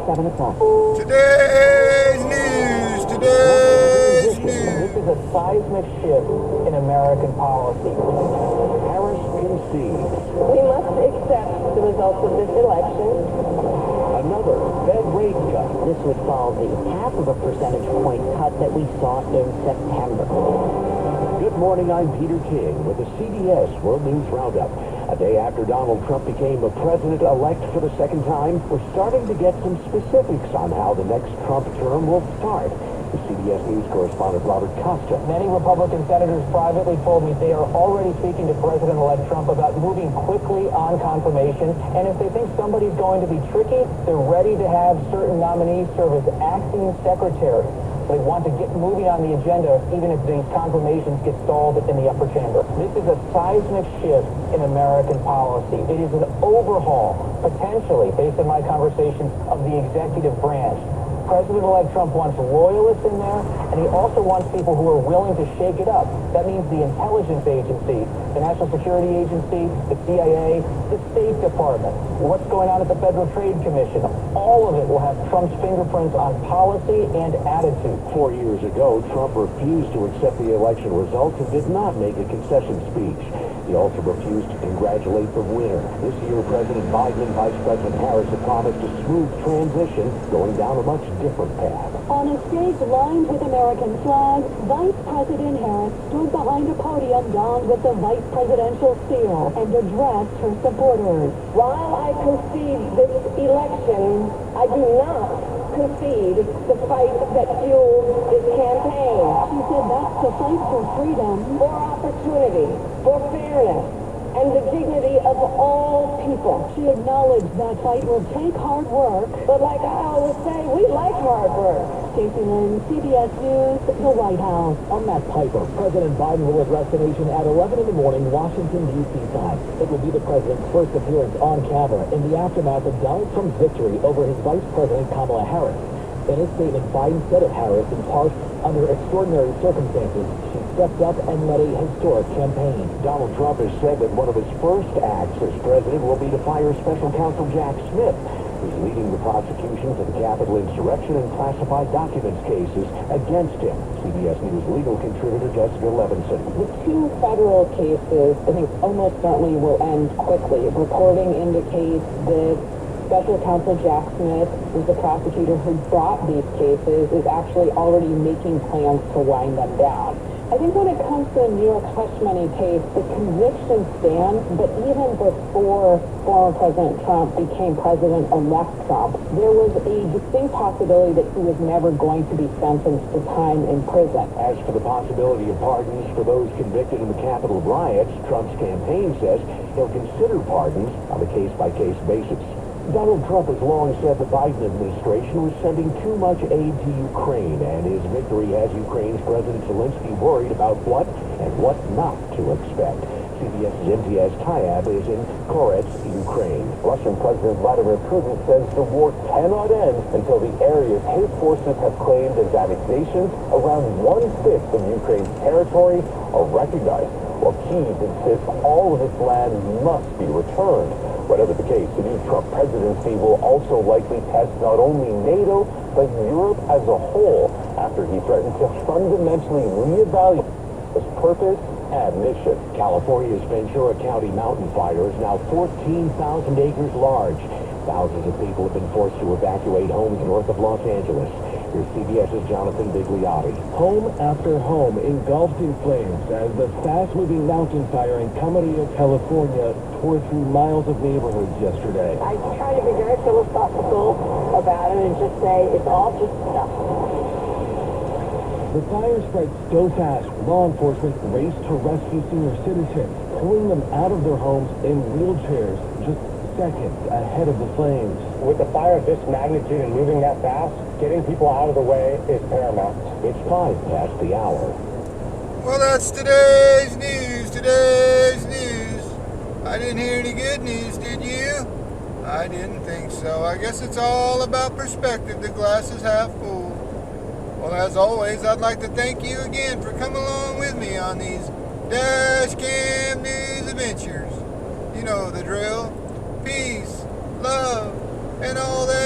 7 o'clock. Today's news. This is a seismic shift in American policy. Harris concedes. We must accept the results of this election. Another Fed rate cut. This would follow the half of a percentage point cut that we saw in September. Good morning, I'm Peter King with the CBS World News Roundup. A day after Donald Trump became the president-elect for the second time, we're starting to get some specifics on how the next Trump term will start. The CBS News correspondent Robert Costa. Many Republican senators privately told me they are already speaking to President-elect Trump about moving quickly on confirmation. And if they think somebody's going to be tricky, they're ready to have certain nominees serve as acting secretary. They want to get moving on the agenda, even if these confirmations get stalled in the upper chamber. This is a seismic shift in American policy. It is an overhaul, potentially, based on my conversations, of the executive branch. President-elect Trump wants loyalists in there, and he also wants people who are willing to shake it up. That means the intelligence agency, the National Security Agency, the CIA, the State Department, what's going on at the Federal Trade Commission. All of it will have Trump's fingerprints on policy and attitude. 4 years ago, Trump refused to accept the election results and did not make a concession speech. He also refused to congratulate the winner. This year, President Biden and Vice President Harris have promised a smooth transition, going down a much different path. On a stage lined with American flags, Vice President Harris stood behind a podium donned with the vice presidential seal and addressed her supporters. While I concede this election, I do not concede the fight that fuels this campaign. She said that's the fight for freedom, For opportunity, for fairness, and the dignity of all people. She acknowledged that fight will take hard work. But like I always say, we like hard work. Stacey Lynn, CBS News, the White House. I'm Matt Piper. President Biden will address the nation at 11 in the morning, Washington, D.C. time. It will be the president's first appearance on camera in the aftermath of Donald Trump's victory over his Vice President Kamala Harris. In his statement, Biden said of Harris, in part, under extraordinary circumstances, she stepped up and led a historic campaign. Donald Trump has said that one of his first acts as president will be to fire Special Counsel Jack Smith, who's leading the prosecutions of the Capitol insurrection and classified documents cases against him. CBS News legal contributor Jessica Levinson. The two federal cases, I think, almost certainly will end quickly. Reporting indicates that Special Counsel Jack Smith, who's the prosecutor who brought these cases, is actually already making plans to wind them down. I think when it comes to the New York hush money case, the conviction stands, but even before former President Trump became President-elect Trump, there was a distinct possibility that he was never going to be sentenced to time in prison. As for the possibility of pardons for those convicted in the Capitol riots, Trump's campaign says he'll consider pardons on a case-by-case basis. Donald Trump has long said the Biden administration was sending too much aid to Ukraine, and his victory has Ukraine's President Zelensky worried about what and what not to expect. CBS's Imtiaz Tayeb is in Korets, Ukraine. Russian President Vladimir Putin says the war cannot end until the areas his forces have claimed as annexations, around 1/5 of Ukraine's territory, are recognized, while Kyiv insists all of its land must be returned. Whatever the case, the new Trump presidency will also likely test not only NATO, but Europe as a whole, after he threatened to fundamentally reevaluate his purpose and mission. California's Ventura County mountain fire is now 14,000 acres large. Thousands of people have been forced to evacuate homes north of Los Angeles. Here's CBS's Jonathan Bigliotti. Home after home engulfed in flames as the fast-moving mountain fire in Camarillo, California, tore through miles of neighborhoods yesterday. I try to be very philosophical about it and just say it's all just stuff. The fire spread so fast, law enforcement raced to rescue senior citizens, pulling them out of their homes in wheelchairs just seconds ahead of the flames. With the fire of this magnitude and moving that fast, getting people out of the way is paramount. It's 5 past the hour. Well, that's today's news. I didn't hear any good news, did you? I didn't think so. I guess it's all about perspective. The glass is half full. Well, as always, I'd like to thank you again for coming along with me on these Dash Cam News adventures. You know the drill. Peace, love, and all that.